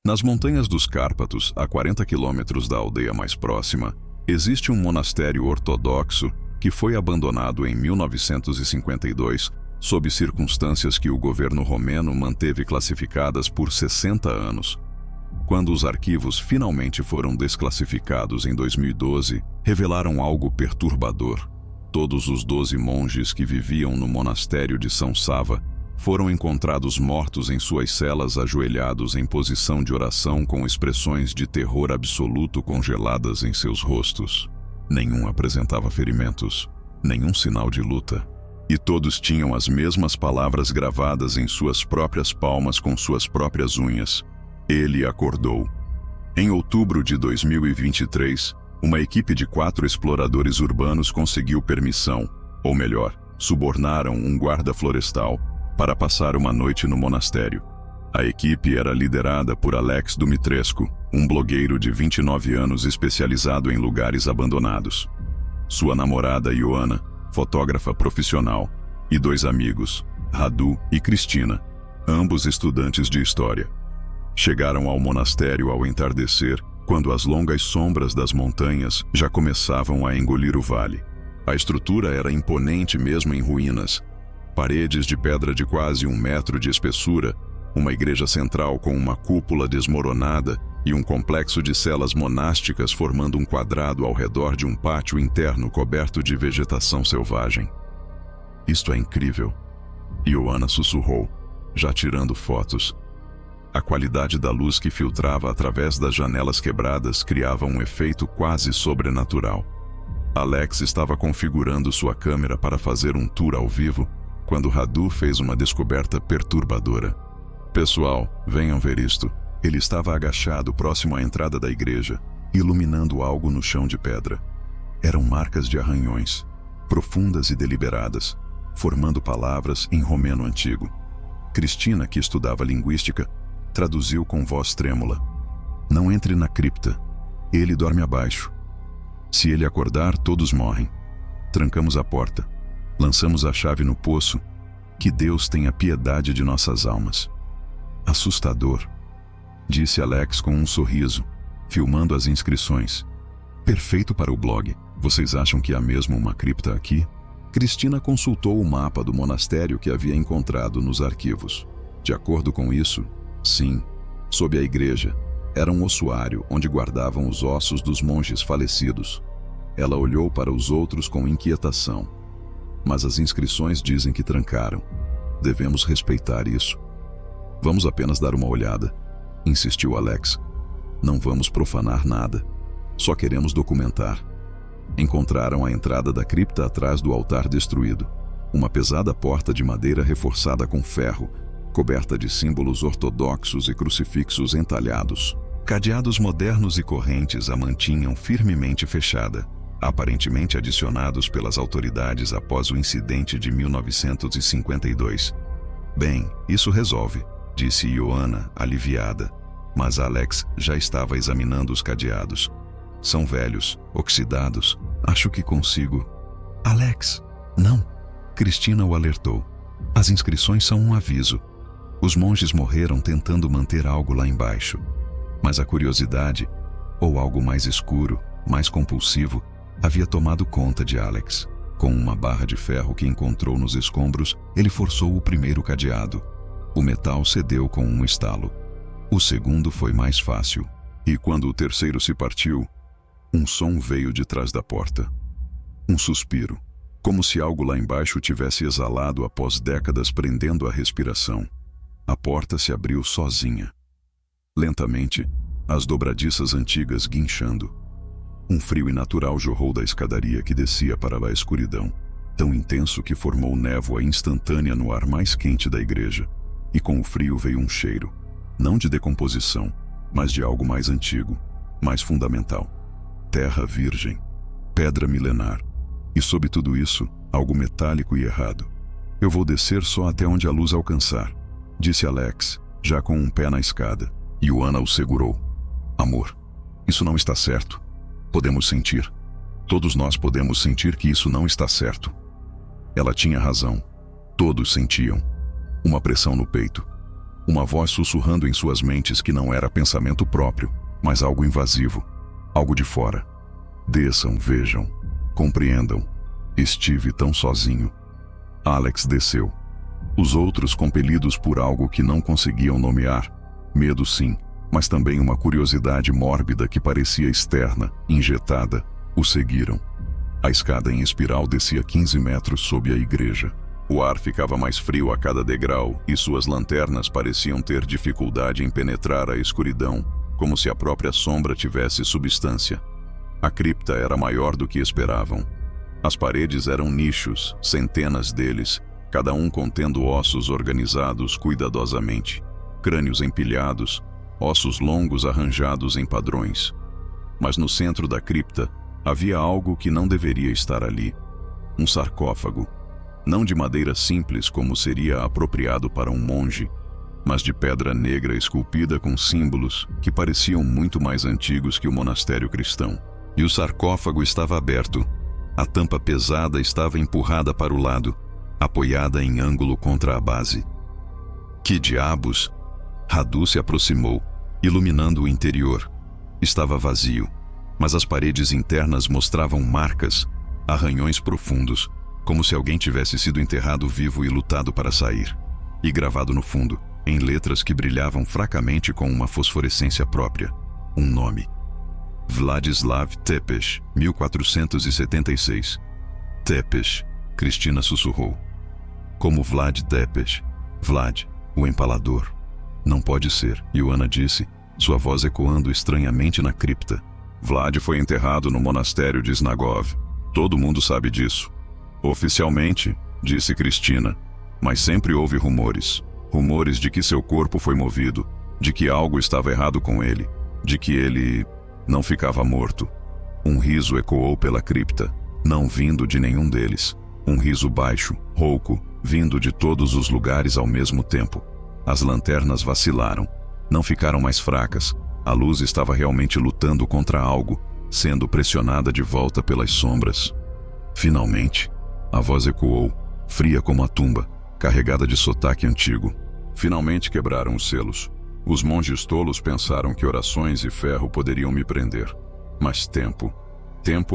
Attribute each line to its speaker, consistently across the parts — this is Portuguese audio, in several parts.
Speaker 1: Nas montanhas dos Cárpatos, a 40 quilômetros da aldeia mais próxima, existe um monastério ortodoxo que foi abandonado em 1952, sob circunstâncias que o governo romeno manteve classificadas por 60 anos. Quando os arquivos finalmente foram desclassificados em 2012, revelaram algo perturbador. Todos os 12 monges que viviam no monastério de São Sava foram encontrados mortos em suas celas, ajoelhados em posição de oração, com expressões de terror absoluto congeladas em seus rostos. Nenhum apresentava ferimentos, nenhum sinal de luta. E todos tinham as mesmas palavras gravadas em suas próprias palmas com suas próprias unhas. Ele acordou. Em outubro de 2023, uma equipe de 4 exploradores urbanos conseguiu permissão, ou melhor, subornaram um guarda florestal para passar uma noite no monastério. A equipe era liderada por Alex Dumitrescu, um blogueiro de 29 anos especializado em lugares abandonados. Sua namorada Ioana, fotógrafa profissional, e 2 amigos, Radu e Cristina, ambos estudantes de história. Chegaram ao monastério ao entardecer, quando as longas sombras das montanhas já começavam a engolir o vale. A estrutura era imponente mesmo em ruínas. Paredes de pedra de quase 1 metro de espessura, uma igreja central com uma cúpula desmoronada e um complexo de celas monásticas formando um quadrado ao redor de um pátio interno coberto de vegetação selvagem. Isto é incrível, Ioana sussurrou, já tirando fotos. A qualidade da luz que filtrava através das janelas quebradas criava um efeito quase sobrenatural. Alex estava configurando sua câmera para fazer um tour ao vivo, quando Radu fez uma descoberta perturbadora. Pessoal, venham ver isto. Ele estava agachado próximo à entrada da igreja, iluminando algo no chão de pedra. Eram marcas de arranhões, profundas e deliberadas, formando palavras em romeno antigo. Cristina, que estudava linguística, traduziu com voz trêmula. Não entre na cripta. Ele dorme abaixo. Se ele acordar, todos morrem. Trancamos a porta. Lançamos a chave no poço. Que Deus tenha piedade de nossas almas. Assustador, disse Alex com um sorriso, filmando as inscrições. Perfeito para o blog. Vocês acham que há mesmo uma cripta aqui? Cristina consultou o mapa do monastério que havia encontrado nos arquivos. De acordo com isso, sim, sob a igreja, era um ossuário onde guardavam os ossos dos monges falecidos. Ela olhou para os outros com inquietação. Mas as inscrições dizem que trancaram. Devemos respeitar isso. Vamos apenas dar uma olhada, insistiu Alex. Não vamos profanar nada. Só queremos documentar. Encontraram a entrada da cripta atrás do altar destruído. Uma pesada porta de madeira reforçada com ferro, coberta de símbolos ortodoxos e crucifixos entalhados. Cadeados modernos e correntes a mantinham firmemente fechada, aparentemente adicionados pelas autoridades após o incidente de 1952. Bem, isso resolve, disse Ioana, aliviada, mas Alex já estava examinando os cadeados. São velhos, oxidados. Acho que consigo. Alex, não. Cristina o alertou. As inscrições são um aviso. Os monges morreram tentando manter algo lá embaixo. Mas a curiosidade, ou algo mais escuro, mais compulsivo, havia tomado conta de Alex. Com uma barra de ferro que encontrou nos escombros, ele forçou o primeiro cadeado. O metal cedeu com um estalo. O segundo foi mais fácil. E quando o terceiro se partiu, um som veio de trás da porta. Um suspiro, como se algo lá embaixo tivesse exalado após décadas prendendo a respiração. A porta se abriu sozinha. Lentamente, as dobradiças antigas guinchando. Um frio inatural jorrou da escadaria que descia para a escuridão, tão intenso que formou névoa instantânea no ar mais quente da igreja. E com o frio veio um cheiro, não de decomposição, mas de algo mais antigo, mais fundamental. Terra virgem, pedra milenar, e sob tudo isso, algo metálico e errado. Eu vou descer só até onde a luz alcançar, disse Alex, já com um pé na escada. Ioana o segurou. Amor, isso não está certo. Podemos sentir. Todos nós podemos sentir que isso não está certo. Ela tinha razão. Todos sentiam. Uma pressão no peito. Uma voz sussurrando em suas mentes que não era pensamento próprio, mas algo invasivo, algo de fora. Desçam, vejam, compreendam. Estive tão sozinho. Alex desceu. Os outros, compelidos por algo que não conseguiam nomear, medo sim, mas também uma curiosidade mórbida que parecia externa, injetada, o seguiram. A escada em espiral descia 15 metros sob a igreja. O ar ficava mais frio a cada degrau e suas lanternas pareciam ter dificuldade em penetrar a escuridão, como se a própria sombra tivesse substância. A cripta era maior do que esperavam. As paredes eram nichos, centenas deles, cada um contendo ossos organizados cuidadosamente, crânios empilhados, ossos longos arranjados em padrões. Mas no centro da cripta havia algo que não deveria estar ali. Um sarcófago. Não de madeira simples como seria apropriado para um monge, mas de pedra negra esculpida com símbolos que pareciam muito mais antigos que o monastério cristão. E o sarcófago estava aberto. A tampa pesada estava empurrada para o lado, apoiada em ângulo contra a base. Que diabos? Radu se aproximou, iluminando o interior. Estava vazio, mas as paredes internas mostravam marcas, arranhões profundos, como se alguém tivesse sido enterrado vivo e lutado para sair. E gravado no fundo, em letras que brilhavam fracamente com uma fosforescência própria, um nome. Vladislav Tepes, 1476. Tepes, Cristina sussurrou. Como Vlad Tepes. Vlad, o empalador. Não pode ser, Ioana disse, sua voz ecoando estranhamente na cripta. Vlad foi enterrado no monastério de Snagov. Todo mundo sabe disso. Oficialmente, disse Cristina, mas sempre houve rumores. Rumores de que seu corpo foi movido, de que algo estava errado com ele, de que ele não ficava morto. Um riso ecoou pela cripta, não vindo de nenhum deles. Um riso baixo, rouco, vindo de todos os lugares ao mesmo tempo. As lanternas vacilaram, não ficaram mais fracas. A luz estava realmente lutando contra algo, sendo pressionada de volta pelas sombras. Finalmente, a voz ecoou, fria como a tumba, carregada de sotaque antigo. Finalmente quebraram os selos. Os monges tolos pensaram que orações e ferro poderiam me prender. Mas tempo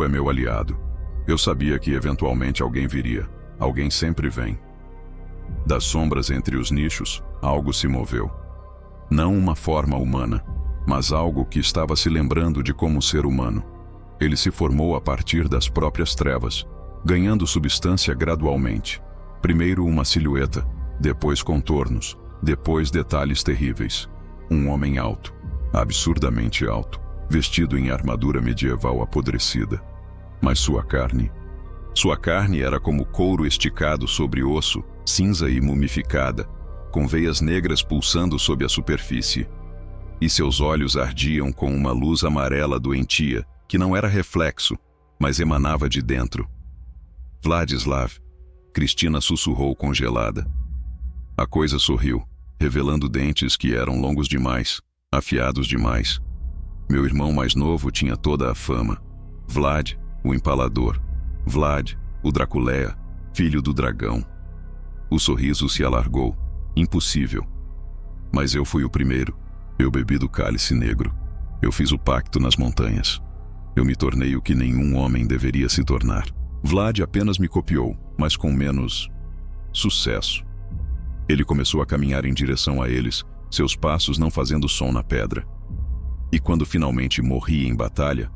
Speaker 1: é meu aliado. Eu sabia que eventualmente alguém viria. Alguém sempre vem. Das sombras entre os nichos, algo se moveu. Não uma forma humana, mas algo que estava se lembrando de como ser humano. Ele se formou a partir das próprias trevas, ganhando substância gradualmente. Primeiro uma silhueta, depois contornos, depois detalhes terríveis. Um homem alto, absurdamente alto, vestido em armadura medieval apodrecida. Mas sua carne era como couro esticado sobre osso, cinza e mumificada, com veias negras pulsando sob a superfície. E seus olhos ardiam com uma luz amarela doentia, que não era reflexo, mas emanava de dentro. Vladislav, Cristina sussurrou congelada. A coisa sorriu, revelando dentes que eram longos demais, afiados demais. Meu irmão mais novo tinha toda a fama. Vlad, o empalador. Vlad, o Draculeia, filho do dragão. O sorriso se alargou. Impossível. Mas eu fui o primeiro. Eu bebi do cálice negro. Eu fiz o pacto nas montanhas. Eu me tornei o que nenhum homem deveria se tornar. Vlad apenas me copiou, mas com menos sucesso. Ele começou a caminhar em direção a eles, seus passos não fazendo som na pedra. E quando finalmente morri em batalha,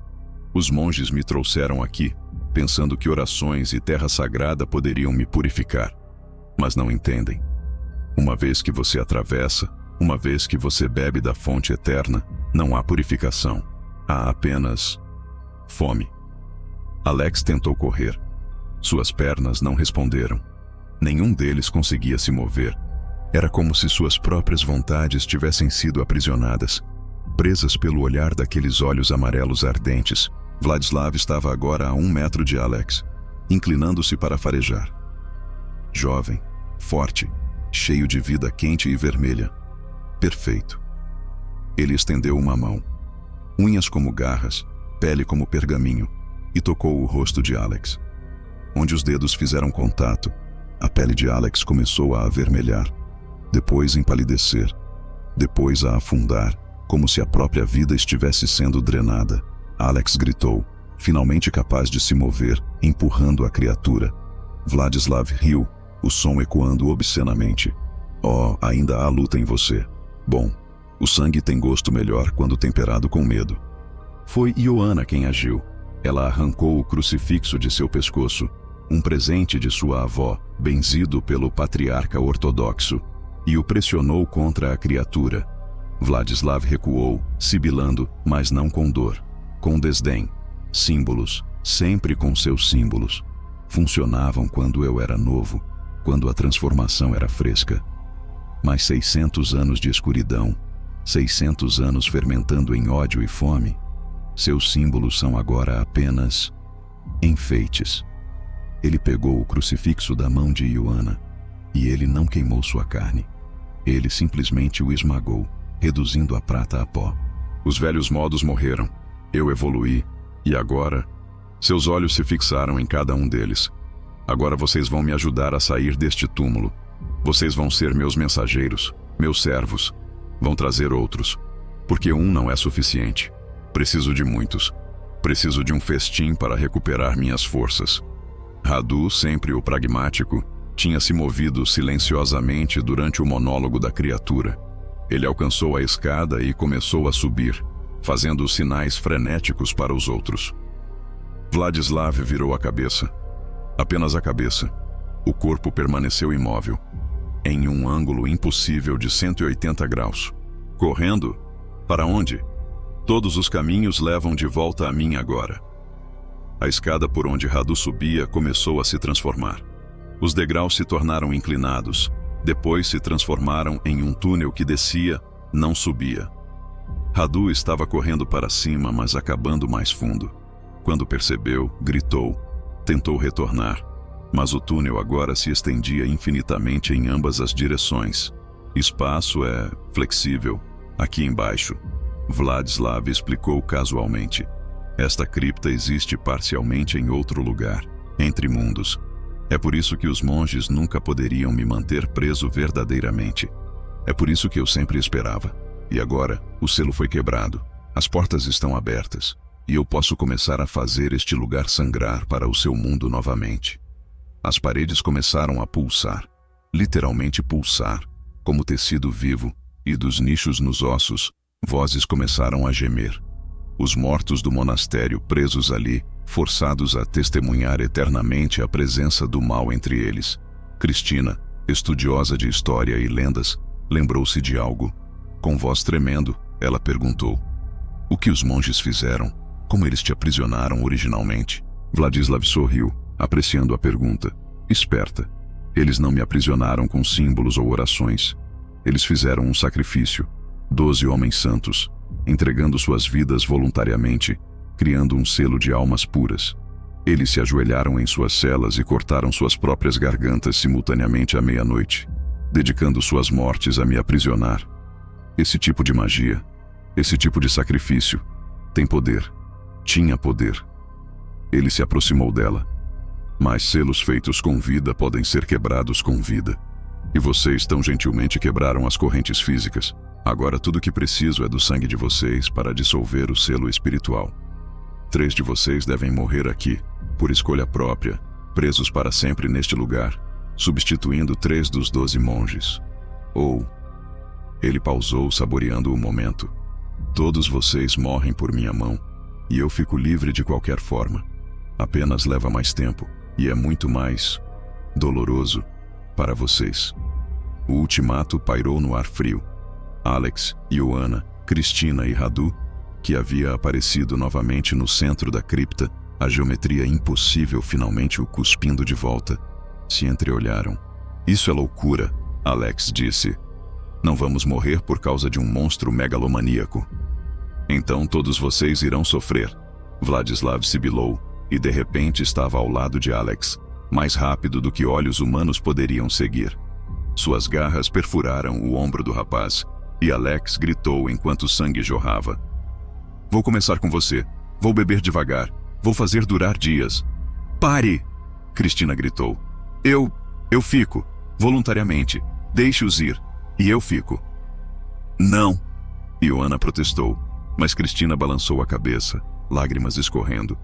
Speaker 1: os monges me trouxeram aqui, pensando que orações e terra sagrada poderiam me purificar. Mas não entendem. Uma vez que você atravessa, uma vez que você bebe da fonte eterna, não há purificação. Há apenas fome. Alex tentou correr. Suas pernas não responderam. Nenhum deles conseguia se mover. Era como se suas próprias vontades tivessem sido aprisionadas, presas pelo olhar daqueles olhos amarelos ardentes. Vladislav estava agora a 1 metro de Alex, inclinando-se para farejar. Jovem, forte, cheio de vida quente e vermelha. Perfeito. Ele estendeu uma mão. Unhas como garras, pele como pergaminho, e tocou o rosto de Alex. Onde os dedos fizeram contato, a pele de Alex começou a avermelhar, depois empalidecer, depois a afundar, como se a própria vida estivesse sendo drenada. Alex gritou, finalmente capaz de se mover, empurrando a criatura. Vladislav riu, o som ecoando obscenamente. Oh, ainda há luta em você. Bom, o sangue tem gosto melhor quando temperado com medo. Foi Ioana quem agiu. Ela arrancou o crucifixo de seu pescoço, um presente de sua avó, benzido pelo patriarca ortodoxo, e o pressionou contra a criatura. Vladislav recuou, sibilando, mas não com dor, com desdém. Símbolos, sempre com seus símbolos. Funcionavam quando eu era novo, quando a transformação era fresca. Mas 600 anos de escuridão, 600 anos fermentando em ódio e fome, seus símbolos são agora apenas enfeites. Ele pegou o crucifixo da mão de Ioana, e ele não queimou sua carne. Ele simplesmente o esmagou, reduzindo a prata a pó. Os velhos modos morreram. Eu evoluí, e agora, seus olhos se fixaram em cada um deles. Agora vocês vão me ajudar a sair deste túmulo. Vocês vão ser meus mensageiros, meus servos. Vão trazer outros, porque um não é suficiente. Preciso de muitos. Preciso de um festim para recuperar minhas forças. Radu, sempre o pragmático, tinha se movido silenciosamente durante o monólogo da criatura. Ele alcançou a escada e começou a subir, fazendo sinais frenéticos para os outros. Vladislav virou a cabeça. Apenas a cabeça. O corpo permaneceu imóvel, em um ângulo impossível de 180 graus. Correndo? Para onde? Todos os caminhos levam de volta a mim agora. A escada por onde Radu subia começou a se transformar. Os degraus se tornaram inclinados, depois se transformaram em um túnel que descia, não subia. Radu estava correndo para cima, mas acabando mais fundo. Quando percebeu, gritou, tentou retornar, mas o túnel agora se estendia infinitamente em ambas as direções. Espaço é flexível, aqui embaixo. Vladislav explicou casualmente. Esta cripta existe parcialmente em outro lugar, entre mundos. É por isso que os monges nunca poderiam me manter preso verdadeiramente. É por isso que eu sempre esperava. E agora, o selo foi quebrado. As portas estão abertas. E eu posso começar a fazer este lugar sangrar para o seu mundo novamente. As paredes começaram a pulsar, literalmente pulsar, como tecido vivo, e dos nichos nos ossos, vozes começaram a gemer. Os mortos do monastério presos ali, forçados a testemunhar eternamente a presença do mal entre eles. Cristina, estudiosa de história e lendas, lembrou-se de algo. Com voz tremendo, ela perguntou: "O que os monges fizeram? Como eles te aprisionaram originalmente?" Vladislav sorriu, apreciando a pergunta. Esperta. Eles não me aprisionaram com símbolos ou orações. Eles fizeram um sacrifício. 12 homens santos, entregando suas vidas voluntariamente, criando um selo de almas puras. Eles se ajoelharam em suas celas e cortaram suas próprias gargantas simultaneamente à meia-noite, dedicando suas mortes a me aprisionar. Esse tipo de magia, esse tipo de sacrifício, tem poder. Tinha poder. Ele se aproximou dela. Mas selos feitos com vida podem ser quebrados com vida. E vocês tão gentilmente quebraram as correntes físicas. Agora tudo o que preciso é do sangue de vocês para dissolver o selo espiritual. 3 de vocês devem morrer aqui, por escolha própria, presos para sempre neste lugar, substituindo 3 dos 12 monges. Ou... Ele pausou, saboreando o momento. Todos vocês morrem por minha mão, e eu fico livre de qualquer forma. Apenas leva mais tempo, e é muito mais doloroso para vocês. O ultimato pairou no ar frio. Alex, Ioana, Cristina e Radu, que havia aparecido novamente no centro da cripta, a geometria impossível finalmente o cuspindo de volta, se entreolharam. "Isso é loucura", Alex disse. "Não vamos morrer por causa de um monstro megalomaníaco." "Então todos vocês irão sofrer." Vladislav sibilou, e de repente estava ao lado de Alex, mais rápido do que olhos humanos poderiam seguir. Suas garras perfuraram o ombro do rapaz, e Alex gritou enquanto o sangue jorrava: "Vou começar com você. Vou beber devagar. Vou fazer durar dias." "Pare!" Cristina gritou. Eu fico, voluntariamente. Deixe-os ir, e eu fico." Não! Ioana protestou, mas Cristina balançou a cabeça, lágrimas escorrendo.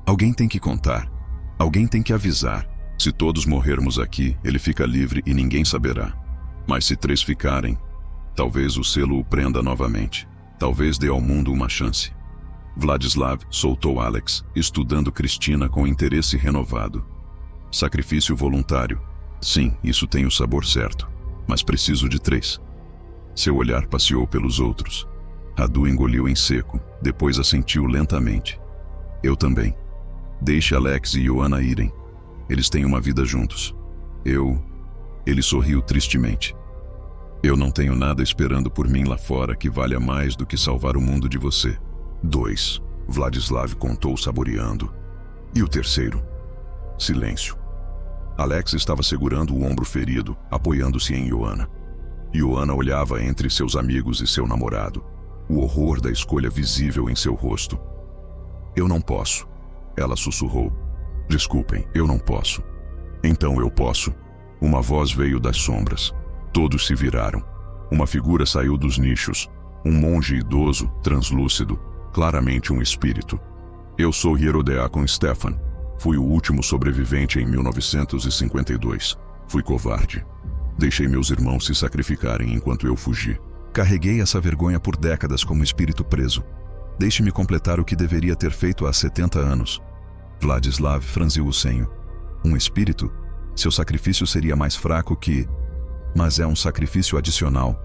Speaker 1: Alguém tem que contar. Alguém tem que avisar. Se todos morrermos aqui, ele fica livre e ninguém saberá. Mas se 3 ficarem, talvez o selo o prenda novamente. Talvez dê ao mundo uma chance. Vladislav soltou Alex, estudando Cristina com interesse renovado. Sacrifício voluntário. Sim, isso tem o sabor certo. Mas preciso de 3. Seu olhar passeou pelos outros. Radu engoliu em seco, depois assentiu lentamente. Eu também. Deixe Alex e Ioana irem. Eles têm uma vida juntos. Ele sorriu tristemente. Eu não tenho nada esperando por mim lá fora que valha mais do que salvar o mundo de você. 2. Vladislav contou saboreando. E o terceiro? Silêncio. Alex estava segurando o ombro ferido, apoiando-se em Ioana. Ioana olhava entre seus amigos e seu namorado, o horror da escolha visível em seu rosto. Eu não posso, ela sussurrou. Desculpem, eu não posso. Então eu posso. Uma voz veio das sombras. Todos se viraram. Uma figura saiu dos nichos. Um monge idoso, translúcido, claramente um espírito. Eu sou Hierodeacon Stefan. Fui o último sobrevivente em 1952. Fui covarde. Deixei meus irmãos se sacrificarem enquanto eu fugi. Carreguei essa vergonha por décadas como espírito preso. Deixe-me completar o que deveria ter feito há 70 anos. Vladislav franziu o senho. Um espírito? Seu sacrifício seria mais fraco que... Mas é um sacrifício adicional.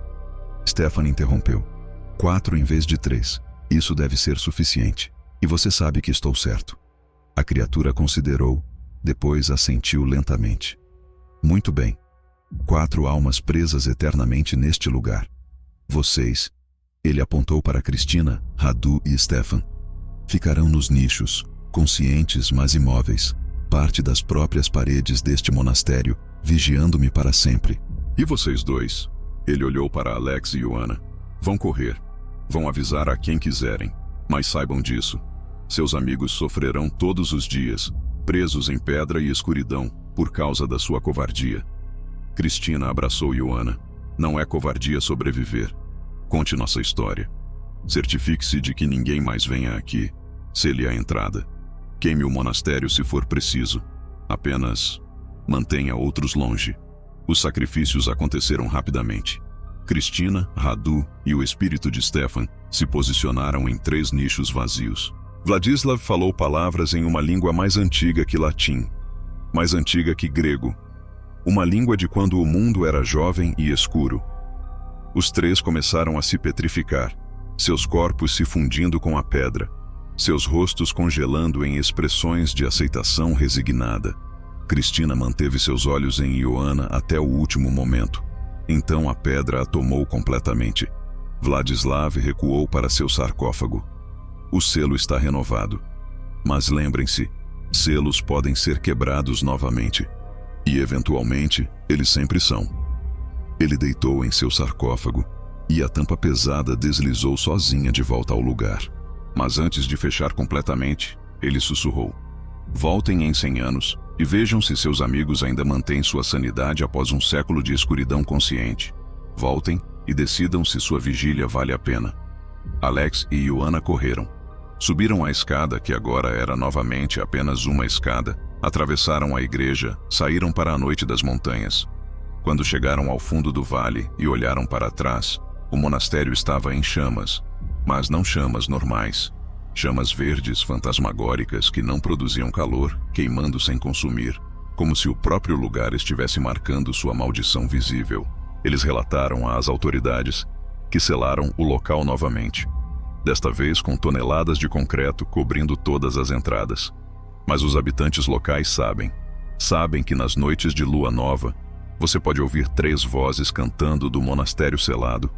Speaker 1: Stefan interrompeu. 4 em vez de 3. Isso deve ser suficiente. E você sabe que estou certo. A criatura considerou, depois assentiu lentamente. Muito bem. 4 almas presas eternamente neste lugar. Vocês, ele apontou para Cristina, Radu e Stefan, ficarão nos nichos, conscientes mas imóveis, parte das próprias paredes deste monastério, vigiando-me para sempre. E vocês 2? Ele olhou para Alex e Ioana. Vão correr. Vão avisar a quem quiserem. Mas saibam disso. Seus amigos sofrerão todos os dias, presos em pedra e escuridão, por causa da sua covardia. Cristina abraçou Ioana. Não é covardia sobreviver. Conte nossa história. Certifique-se de que ninguém mais venha aqui. Sele a entrada. Queime o monastério se for preciso. Apenas mantenha outros longe. Os sacrifícios aconteceram rapidamente. Cristina, Radu e o espírito de Stefan se posicionaram em 3 nichos vazios. Vladislav falou palavras em uma língua mais antiga que latim, mais antiga que grego, uma língua de quando o mundo era jovem e escuro. Os 3 começaram a se petrificar, seus corpos se fundindo com a pedra, seus rostos congelando em expressões de aceitação resignada. Cristina manteve seus olhos em Ioana até o último momento. Então a pedra a tomou completamente. Vladislav recuou para seu sarcófago. O selo está renovado. Mas lembrem-se, selos podem ser quebrados novamente. E eventualmente, eles sempre são. Ele deitou em seu sarcófago e a tampa pesada deslizou sozinha de volta ao lugar. Mas antes de fechar completamente, ele sussurrou. Voltem em 100 anos e vejam se seus amigos ainda mantêm sua sanidade após um século de escuridão consciente. Voltem e decidam se sua vigília vale a pena. Alex e Ioana correram. Subiram a escada, que agora era novamente apenas uma escada, atravessaram a igreja, saíram para a noite das montanhas. Quando chegaram ao fundo do vale e olharam para trás, o monastério estava em chamas, mas não chamas normais. Chamas verdes fantasmagóricas que não produziam calor, queimando sem consumir, como se o próprio lugar estivesse marcando sua maldição visível. Eles relataram às autoridades, que selaram o local novamente. Desta vez com toneladas de concreto cobrindo todas as entradas. Mas os habitantes locais sabem que nas noites de lua nova, você pode ouvir 3 vozes cantando do monastério selado.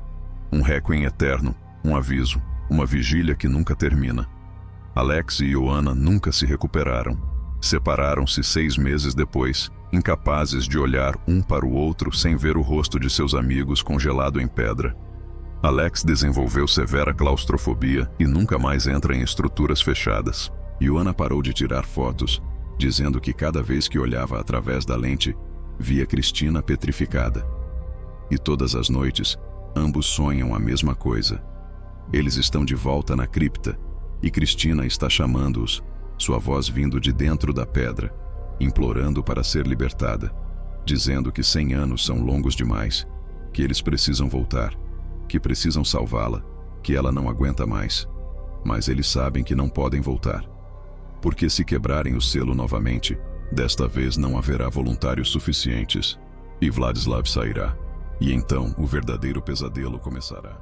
Speaker 1: Um réquiem eterno, um aviso, uma vigília que nunca termina. Alex e Ioana nunca se recuperaram. Separaram-se 6 meses depois, incapazes de olhar um para o outro sem ver o rosto de seus amigos congelado em pedra. Alex desenvolveu severa claustrofobia e nunca mais entra em estruturas fechadas. Ioana parou de tirar fotos, dizendo que cada vez que olhava através da lente, via Cristina petrificada. E todas as noites, Ambos sonham a mesma coisa. Eles estão de volta na cripta, e Cristina está chamando-os, sua voz vindo de dentro da pedra, implorando para ser libertada, dizendo que 100 anos são longos demais, que eles precisam voltar, que precisam salvá-la, que ela não aguenta mais. Mas eles sabem que não podem voltar, porque se quebrarem o selo novamente, desta vez não haverá voluntários suficientes, e Vladislav sairá, e então o verdadeiro pesadelo começará.